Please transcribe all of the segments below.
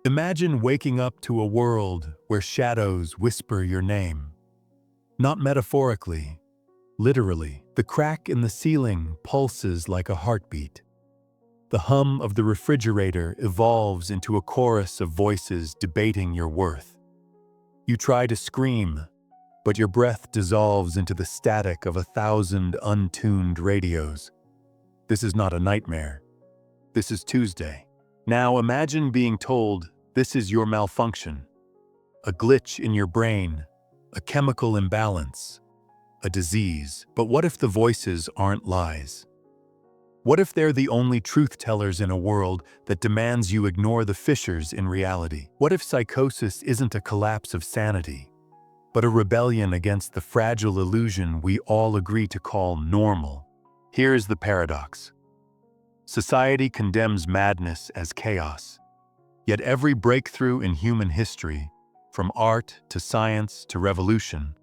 Imagine waking up to a world where shadows whisper your name. Not metaphorically, literally. The crack in the ceiling pulses like a heartbeat. The hum of the refrigerator evolves into a chorus of voices debating your worth. You try to scream, but your breath dissolves into the static of 1,000 untuned radios. This is not a nightmare. This is Tuesday. Now imagine being told this is your malfunction. A glitch in your brain, a chemical imbalance, a disease. But what if the voices aren't lies? What if they're the only truth-tellers in a world that demands you ignore the fissures in reality? What if psychosis isn't a collapse of sanity, but a rebellion against the fragile illusion we all agree to call normal? Here's the paradox. Society condemns madness as chaos, yet every breakthrough in human history, from art to science to revolution,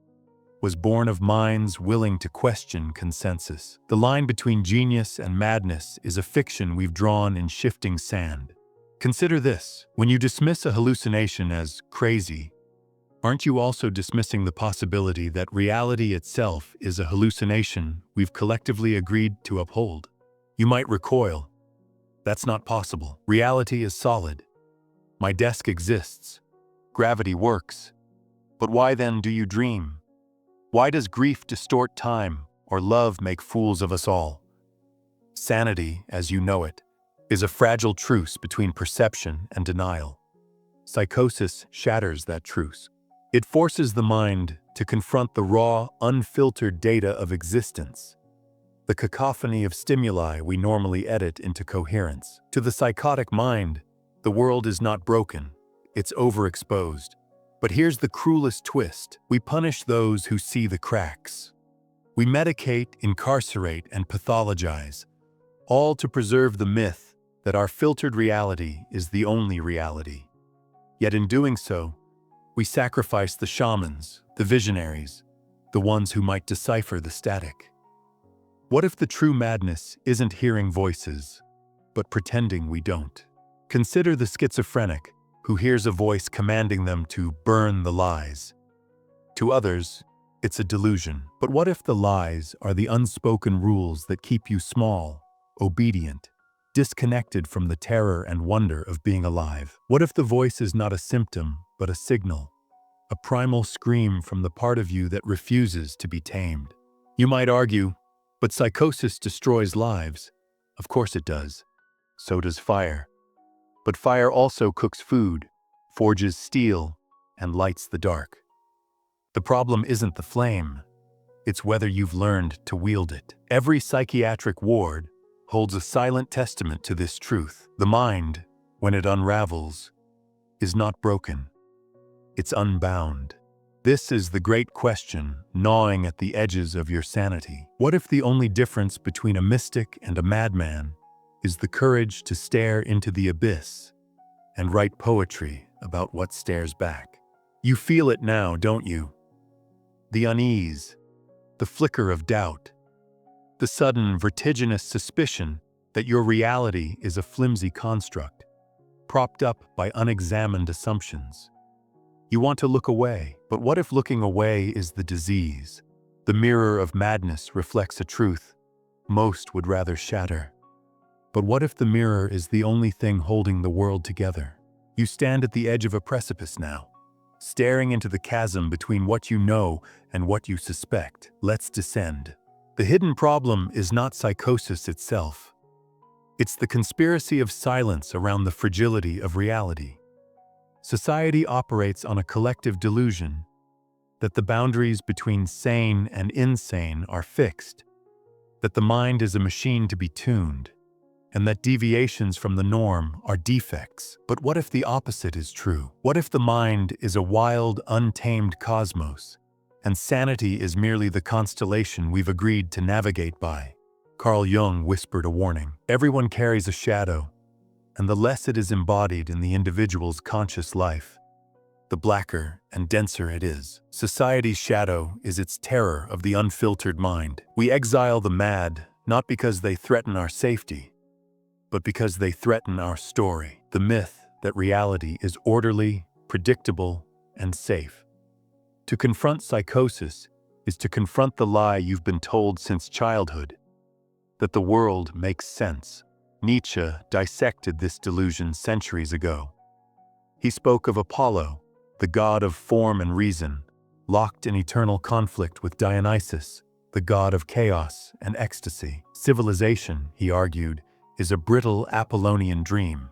was born of minds willing to question consensus. The line between genius and madness is a fiction we've drawn in shifting sand. Consider this: when you dismiss a hallucination as crazy, aren't you also dismissing the possibility that reality itself is a hallucination we've collectively agreed to uphold? You might recoil. That's not possible. Reality is solid. My desk exists. Gravity works. But why then do you dream? Why does grief distort time or love make fools of us all? Sanity, as you know it, is a fragile truce between perception and denial. Psychosis shatters that truce. It forces the mind to confront the raw, unfiltered data of existence, the cacophony of stimuli we normally edit into coherence. To the psychotic mind, the world is not broken, it's overexposed. But here's the cruelest twist: we punish those who see the cracks. We medicate, incarcerate, and pathologize, all to preserve the myth that our filtered reality is the only reality. Yet in doing so, we sacrifice the shamans, the visionaries, the ones who might decipher the static. What if the true madness isn't hearing voices, but pretending we don't? Consider the schizophrenic who hears a voice commanding them to burn the lies. To others, it's a delusion. But what if the lies are the unspoken rules that keep you small, obedient, disconnected from the terror and wonder of being alive? What if the voice is not a symptom, but a signal, a primal scream from the part of you that refuses to be tamed? You might argue, but psychosis destroys lives. Of course it does. So does fire. But fire also cooks food, forges steel, and lights the dark. The problem isn't the flame. It's whether you've learned to wield it. Every psychiatric ward holds a silent testament to this truth. The mind, when it unravels, is not broken. It's unbound. This is the great question gnawing at the edges of your sanity. What if the only difference between a mystic and a madman is the courage to stare into the abyss and write poetry about what stares back? You feel it now, don't you? The unease, the flicker of doubt, the sudden vertiginous suspicion that your reality is a flimsy construct, propped up by unexamined assumptions. You want to look away, but what if looking away is the disease? The mirror of madness reflects a truth most would rather shatter. But what if the mirror is the only thing holding the world together? You stand at the edge of a precipice now, staring into the chasm between what you know and what you suspect. Let's descend. The hidden problem is not psychosis itself. It's the conspiracy of silence around the fragility of reality. Society operates on a collective delusion that the boundaries between sane and insane are fixed, that the mind is a machine to be tuned, and that deviations from the norm are defects. But what if the opposite is true? What if the mind is a wild, untamed cosmos, and sanity is merely the constellation we've agreed to navigate by? Carl Jung whispered a warning. Everyone carries a shadow, and the less it is embodied in the individual's conscious life, the blacker and denser it is. Society's shadow is its terror of the unfiltered mind. We exile the mad, not because they threaten our safety, but because they threaten our story. The myth that reality is orderly, predictable, and safe. To confront psychosis is to confront the lie you've been told since childhood, that the world makes sense. Nietzsche dissected this delusion centuries ago. He spoke of Apollo, the god of form and reason, locked in eternal conflict with Dionysus, the god of chaos and ecstasy. Civilization, he argued, is a brittle Apollonian dream,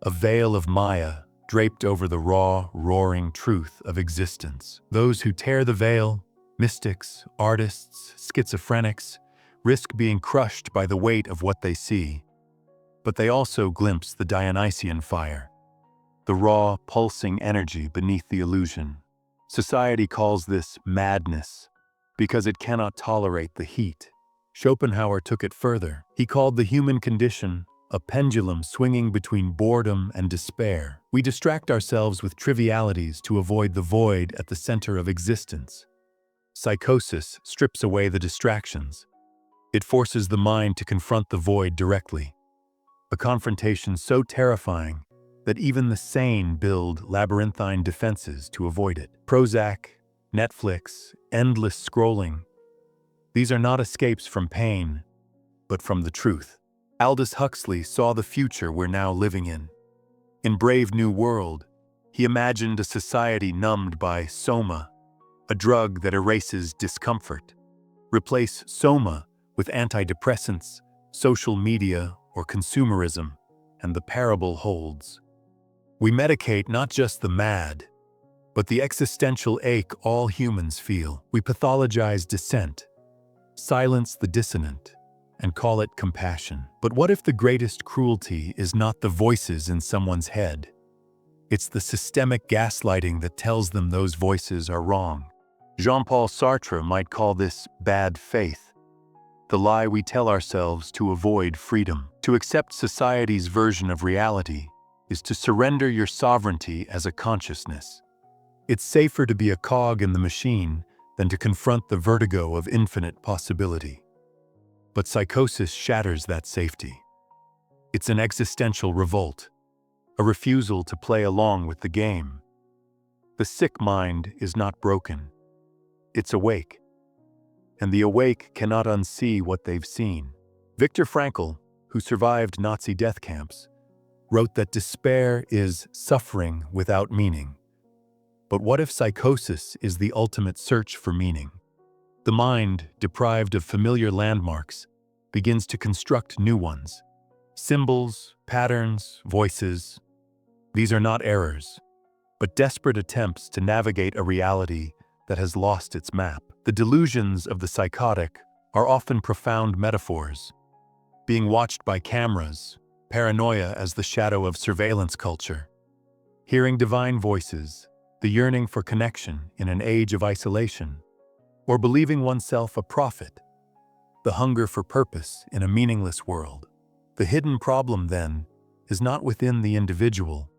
a veil of Maya draped over the raw, roaring truth of existence. Those who tear the veil, mystics, artists, schizophrenics, risk being crushed by the weight of what they see. But they also glimpse the Dionysian fire, the raw, pulsing energy beneath the illusion. Society calls this madness because it cannot tolerate the heat. Schopenhauer took it further. He called the human condition a pendulum swinging between boredom and despair. We distract ourselves with trivialities to avoid the void at the center of existence. Psychosis strips away the distractions. It forces the mind to confront the void directly, a confrontation so terrifying that even the sane build labyrinthine defenses to avoid it. Prozac, Netflix, endless scrolling. These are not escapes from pain, but from the truth. Aldous Huxley saw the future we're now living in. In Brave New World, he imagined a society numbed by soma, a drug that erases discomfort. Replace soma with antidepressants, social media, or consumerism, and the parable holds. We medicate not just the mad, but the existential ache all humans feel. We pathologize dissent, silence the dissonant, and call it compassion. But what if the greatest cruelty is not the voices in someone's head? It's the systemic gaslighting that tells them those voices are wrong. Jean-Paul Sartre might call this bad faith, the lie we tell ourselves to avoid freedom. To accept society's version of reality is to surrender your sovereignty as a consciousness. It's safer to be a cog in the machine than to confront the vertigo of infinite possibility. But psychosis shatters that safety. It's an existential revolt, a refusal to play along with the game. The sick mind is not broken. It's awake. And the awake cannot unsee what they've seen. Viktor Frankl, who survived Nazi death camps, wrote that despair is suffering without meaning. But what if psychosis is the ultimate search for meaning? The mind, deprived of familiar landmarks, begins to construct new ones. Symbols, patterns, voices. These are not errors, but desperate attempts to navigate a reality that has lost its map. The delusions of the psychotic are often profound metaphors. Being watched by cameras, paranoia as the shadow of surveillance culture, hearing divine voices, the yearning for connection in an age of isolation, or believing oneself a prophet, the hunger for purpose in a meaningless world. The hidden problem, then, is not within the individual.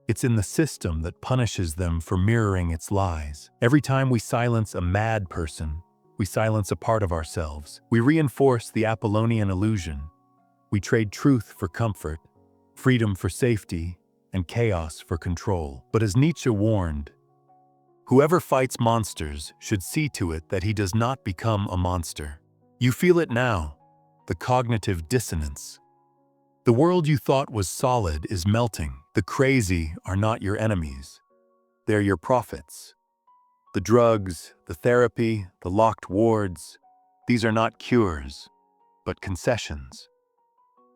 It's in the system that punishes them for mirroring its lies. Every time we silence a mad person, we silence a part of ourselves. We reinforce the Apollonian illusion. We trade truth for comfort, freedom for safety, and chaos for control. But as Nietzsche warned, whoever fights monsters should see to it that he does not become a monster. You feel it now, the cognitive dissonance. The world you thought was solid is melting. The crazy are not your enemies. They're your prophets. The drugs, the therapy, the locked wards, these are not cures, but concessions.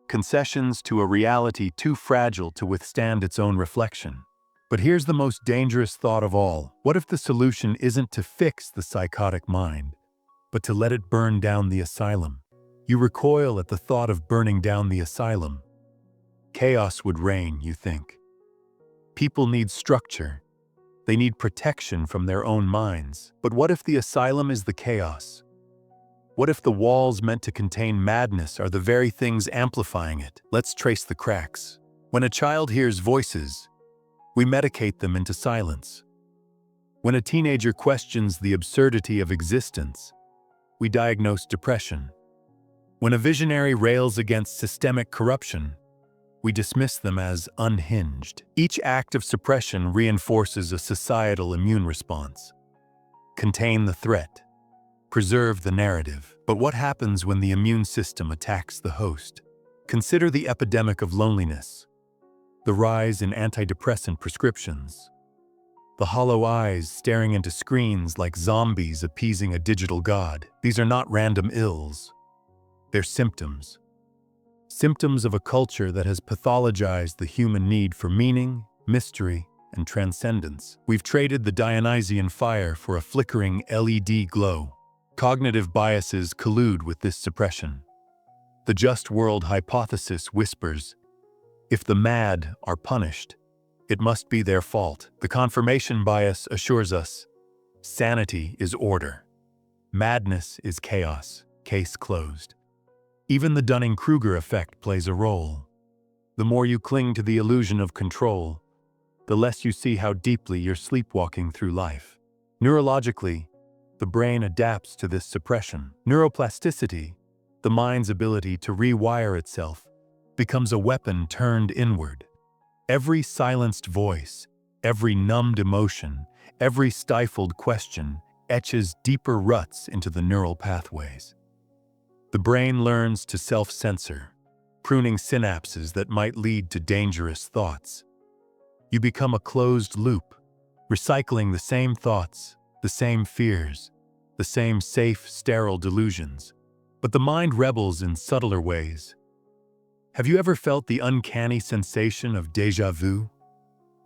Concessions to a reality too fragile to withstand its own reflection. But here's the most dangerous thought of all. What if the solution isn't to fix the psychotic mind, but to let it burn down the asylum? You recoil at the thought of burning down the asylum. Chaos would reign, you think. People need structure. They need protection from their own minds. But what if the asylum is the chaos? What if the walls meant to contain madness are the very things amplifying it? Let's trace the cracks. When a child hears voices, we medicate them into silence. When a teenager questions the absurdity of existence, we diagnose depression. When a visionary rails against systemic corruption, We dismiss them as unhinged. Each act of suppression reinforces a societal immune response. Contain the threat. Preserve the narrative. But what happens when the immune system attacks the host? Consider the epidemic of loneliness, the rise in antidepressant prescriptions, the hollow eyes staring into screens like zombies appeasing a digital god. These are not random ills. They're symptoms. Symptoms of a culture that has pathologized the human need for meaning, mystery, and transcendence. We've traded the Dionysian fire for a flickering LED glow. Cognitive biases collude with this suppression. The just world hypothesis whispers, if the mad are punished, it must be their fault. The confirmation bias assures us, sanity is order. Madness is chaos. Case closed. Even the Dunning-Kruger effect plays a role. The more you cling to the illusion of control, the less you see how deeply you're sleepwalking through life. Neurologically, the brain adapts to this suppression. Neuroplasticity, the mind's ability to rewire itself, becomes a weapon turned inward. Every silenced voice, every numbed emotion, every stifled question etches deeper ruts into the neural pathways. The brain learns to self-censor, pruning synapses that might lead to dangerous thoughts. You become a closed loop, recycling the same thoughts, the same fears, the same safe, sterile delusions. But the mind rebels in subtler ways. Have you ever felt the uncanny sensation of déjà vu?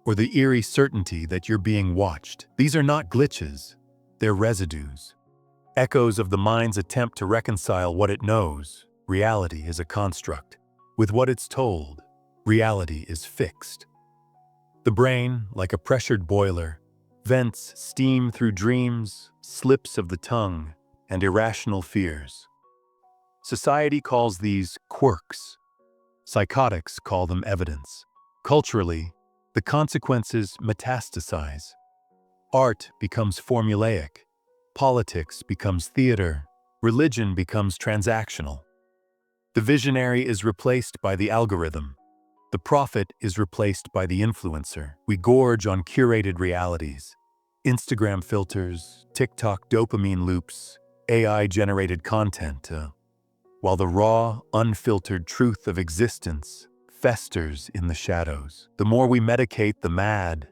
Or the eerie certainty that you're being watched? These are not glitches, they're residues. Echoes of the mind's attempt to reconcile what it knows, reality is a construct, with what it's told, reality is fixed. The brain, like a pressured boiler, vents steam through dreams, slips of the tongue, and irrational fears. Society calls these quirks. Psychotics call them evidence. Culturally, the consequences metastasize. Art becomes formulaic. Politics becomes theater. Religion becomes transactional. The visionary is replaced by the algorithm. The prophet is replaced by the influencer. We gorge on curated realities. Instagram filters, TikTok dopamine loops, AI-generated content, while the raw, unfiltered truth of existence festers in the shadows. The more we medicate the mad,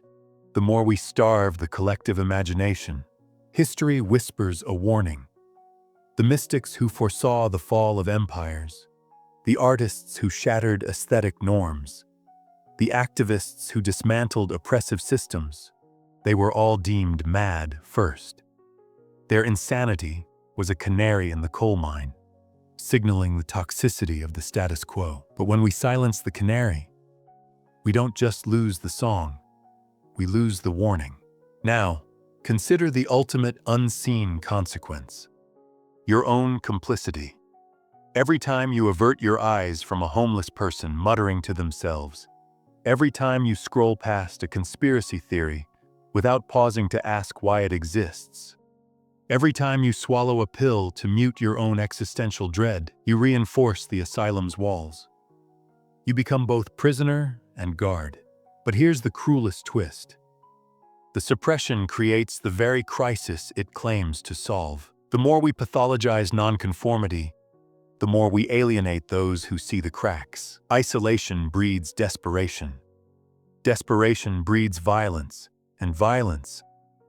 the more we starve the collective imagination. History whispers a warning. The mystics who foresaw the fall of empires, the artists who shattered aesthetic norms, the activists who dismantled oppressive systems, they were all deemed mad first. Their insanity was a canary in the coal mine, signaling the toxicity of the status quo. But when we silence the canary, we don't just lose the song, we lose the warning. Now, consider the ultimate unseen consequence. Your own complicity. Every time you avert your eyes from a homeless person muttering to themselves, every time you scroll past a conspiracy theory without pausing to ask why it exists, every time you swallow a pill to mute your own existential dread, you reinforce the asylum's walls. You become both prisoner and guard. But here's the cruelest twist. The suppression creates the very crisis it claims to solve. The more we pathologize nonconformity, the more we alienate those who see the cracks. Isolation breeds desperation. Desperation breeds violence, and violence,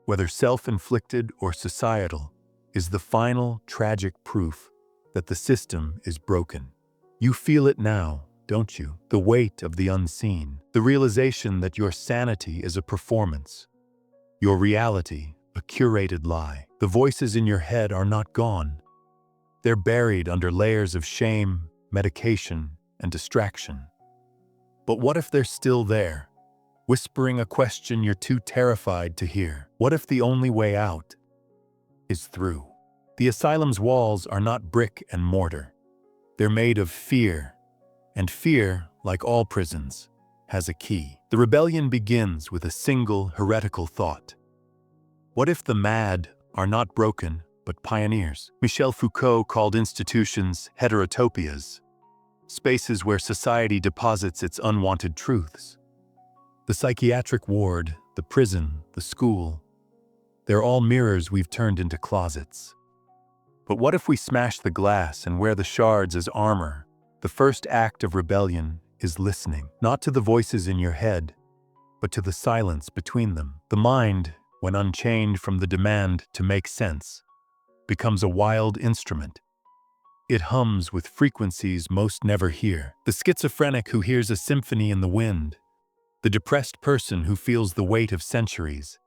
whether self-inflicted or societal, is the final tragic proof that the system is broken. You feel it now, don't you? The weight of the unseen, the realization that your sanity is a performance, your reality a curated lie. The voices in your head are not gone. They're buried under layers of shame, medication, and distraction. But what if they're still there, whispering a question you're too terrified to hear? What if the only way out is through? The asylum's walls are not brick and mortar. They're made of fear, and fear, like all prisons, has a key. The rebellion begins with a single heretical thought. What if the mad are not broken, but pioneers? Michel Foucault called institutions heterotopias, spaces where society deposits its unwanted truths. The psychiatric ward, the prison, the school, they're all mirrors we've turned into closets. But what if we smash the glass and wear the shards as armor? The first act of rebellion is listening, not to the voices in your head, but to the silence between them. The mind, when unchained from the demand to make sense, becomes a wild instrument. It hums with frequencies most never hear. The schizophrenic who hears a symphony in the wind, the depressed person who feels the weight of centuries,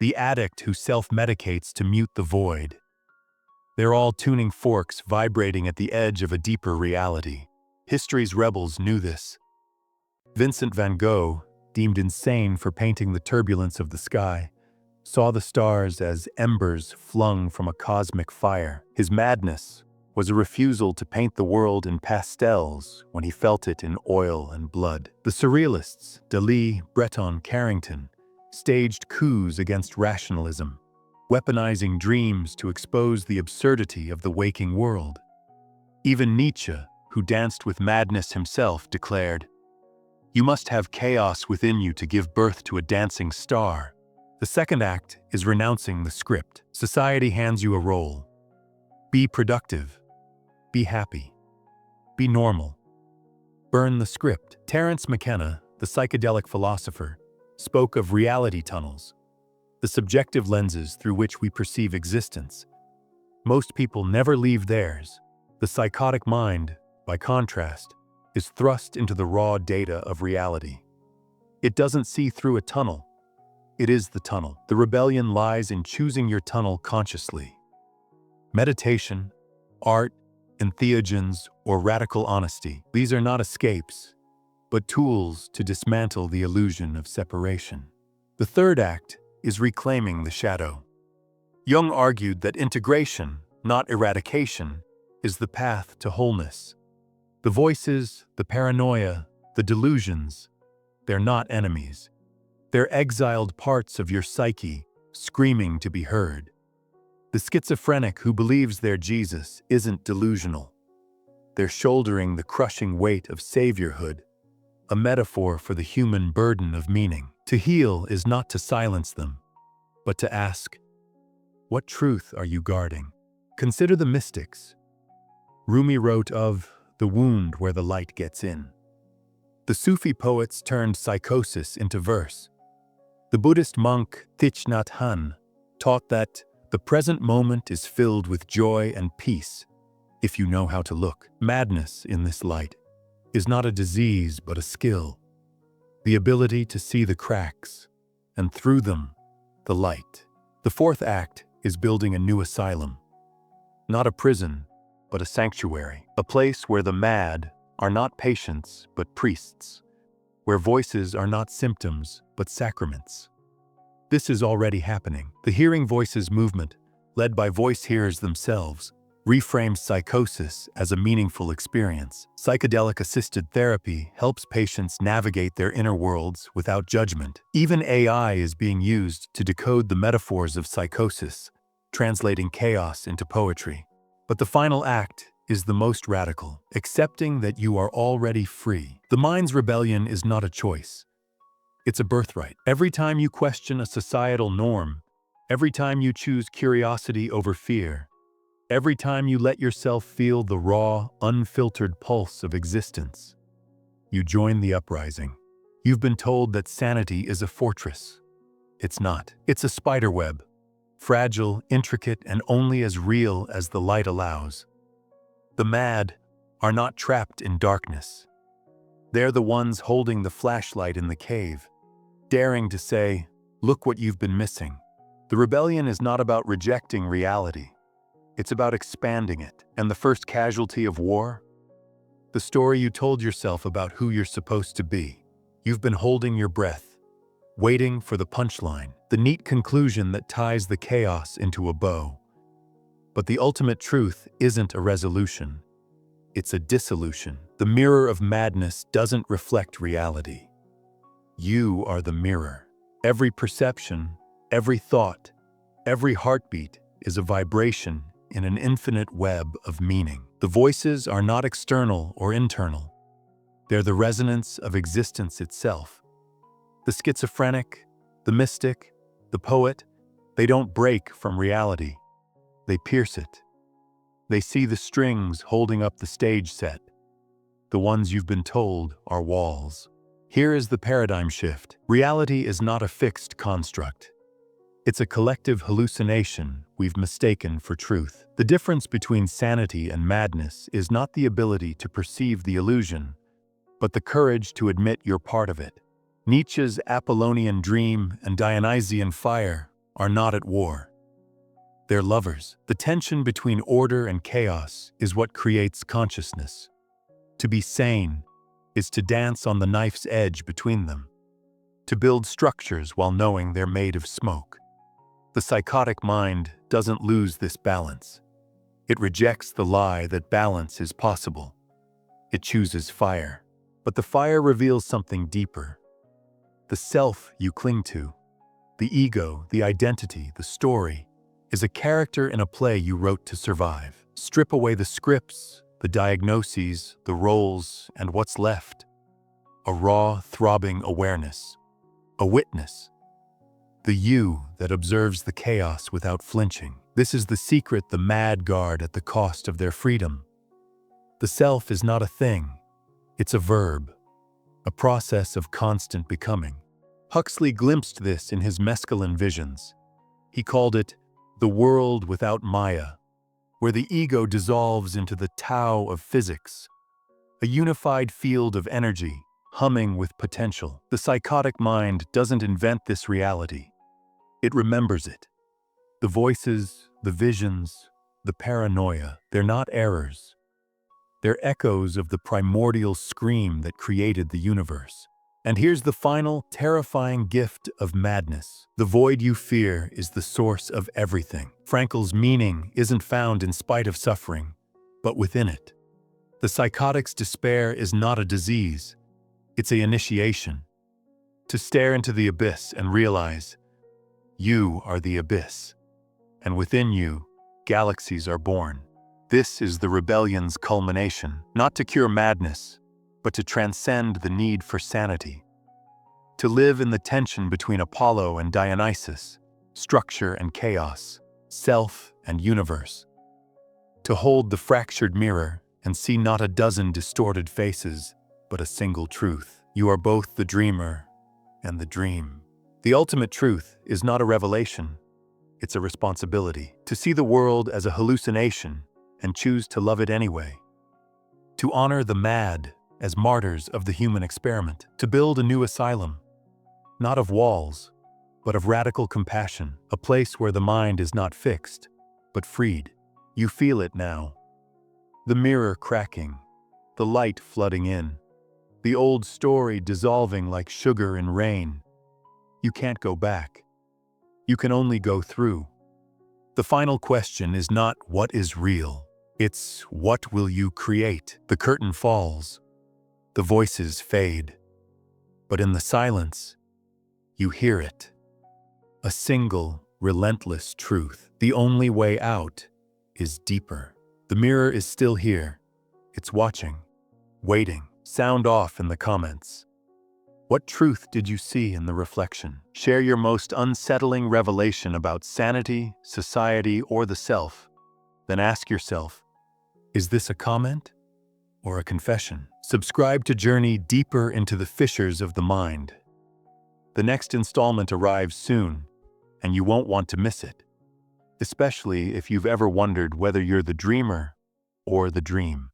the addict who self-medicates to mute the void. They're all tuning forks vibrating at the edge of a deeper reality. History's rebels knew this. Vincent van Gogh, deemed insane for painting the turbulence of the sky, saw the stars as embers flung from a cosmic fire. His madness was a refusal to paint the world in pastels when he felt it in oil and blood. The surrealists, Dalí, Breton, Carrington, staged coups against rationalism, weaponizing dreams to expose the absurdity of the waking world. Even Nietzsche, who danced with madness himself, declared, "You must have chaos within you to give birth to a dancing star." The second act is renouncing the script. Society hands you a role. Be productive. Be happy. Be normal. Burn the script. Terence McKenna, the psychedelic philosopher, spoke of reality tunnels, the subjective lenses through which we perceive existence. Most people never leave theirs. The psychotic mind, by contrast, is thrust into the raw data of reality. It doesn't see through a tunnel. It is the tunnel. The rebellion lies in choosing your tunnel consciously. Meditation, art, entheogens, or radical honesty, these are not escapes, but tools to dismantle the illusion of separation. The third act is reclaiming the shadow. Jung argued that integration, not eradication, is the path to wholeness. The voices, the paranoia, the delusions, they're not enemies. They're exiled parts of your psyche, screaming to be heard. The schizophrenic who believes they're Jesus isn't delusional. They're shouldering the crushing weight of saviorhood, a metaphor for the human burden of meaning. To heal is not to silence them, but to ask, what truth are you guarding? Consider the mystics. Rumi wrote of the wound where the light gets in. The Sufi poets turned psychosis into verse. The Buddhist monk Thich Nhat Hanh taught that the present moment is filled with joy and peace if you know how to look. Madness in this light is not a disease but a skill, the ability to see the cracks, and through them, the light. The fourth act is building a new asylum. Not a prison, but a sanctuary. A place where the mad are not patients but priests, where voices are not symptoms but sacraments. This is already happening. The Hearing Voices movement, led by voice hearers themselves, reframes psychosis as a meaningful experience. Psychedelic-assisted therapy helps patients navigate their inner worlds without judgment. Even AI is being used to decode the metaphors of psychosis, translating chaos into poetry. But the final act is the most radical, accepting that you are already free. The mind's rebellion is not a choice. It's a birthright. Every time you question a societal norm, every time you choose curiosity over fear, every time you let yourself feel the raw, unfiltered pulse of existence, you join the uprising. You've been told that sanity is a fortress. It's not. It's a spiderweb, fragile, intricate, and only as real as the light allows. The mad are not trapped in darkness. They're the ones holding the flashlight in the cave, daring to say, "Look what you've been missing." The rebellion is not about rejecting reality. It's about expanding it. And the first casualty of war? The story you told yourself about who you're supposed to be. You've been holding your breath, waiting for the punchline, the neat conclusion that ties the chaos into a bow. But the ultimate truth isn't a resolution. It's a dissolution. The mirror of madness doesn't reflect reality. You are the mirror. Every perception, every thought, every heartbeat is a vibration in an infinite web of meaning. The voices are not external or internal. They're the resonance of existence itself. The schizophrenic, the mystic, the poet, they don't break from reality. They pierce it. They see the strings holding up the stage set. The ones you've been told are walls. Here is the paradigm shift. Reality is not a fixed construct. It's a collective hallucination we've mistaken for truth. The difference between sanity and madness is not the ability to perceive the illusion, but the courage to admit you're part of it. Nietzsche's Apollonian dream and Dionysian fire are not at war. They're lovers. The tension between order and chaos is what creates consciousness. To be sane is to dance on the knife's edge between them, to build structures while knowing they're made of smoke. The psychotic mind doesn't lose this balance. It rejects the lie that balance is possible. It chooses fire. But the fire reveals something deeper. The self you cling to, the ego, the identity, the story, is a character in a play you wrote to survive. Strip away the scripts, the diagnoses, the roles, and what's left? A raw, throbbing awareness. A witness. The you that observes the chaos without flinching. This is the secret the mad guard at the cost of their freedom. The self is not a thing. It's a verb. A process of constant becoming. Huxley glimpsed this in his mescaline visions. He called it the world without Maya, where the ego dissolves into the Tao of physics, a unified field of energy, humming with potential. The psychotic mind doesn't invent this reality. It remembers it. The voices, the visions, the paranoia, they're not errors. They're echoes of the primordial scream that created the universe. And here's the final, terrifying gift of madness. The void you fear is the source of everything. Frankl's meaning isn't found in spite of suffering, but within it. The psychotic's despair is not a disease. It's an initiation. To stare into the abyss and realize, you are the abyss. And within you, galaxies are born. This is the rebellion's culmination, not to cure madness, but to transcend the need for sanity. To live in the tension between Apollo and Dionysus, structure and chaos, self and universe. To hold the fractured mirror and see not a dozen distorted faces, but a single truth. You are both the dreamer and the dream. The ultimate truth is not a revelation, it's a responsibility. To see the world as a hallucination and choose to love it anyway. To honor the mad as martyrs of the human experiment. To build a new asylum, not of walls, but of radical compassion. A place where the mind is not fixed, but freed. You feel it now. The mirror cracking, the light flooding in, the old story dissolving like sugar in rain. You can't go back. You can only go through. The final question is not what is real. It's what will you create? The curtain falls. The voices fade. But in the silence, you hear it. A single, relentless truth. The only way out is deeper. The mirror is still here. It's watching, waiting. Sound off in the comments. What truth did you see in the reflection? Share your most unsettling revelation about sanity, society, or the self. Then ask yourself, is this a comment or a confession? Subscribe to journey deeper into the fissures of the mind. The next installment arrives soon, and you won't want to miss it, especially if you've ever wondered whether you're the dreamer or the dream.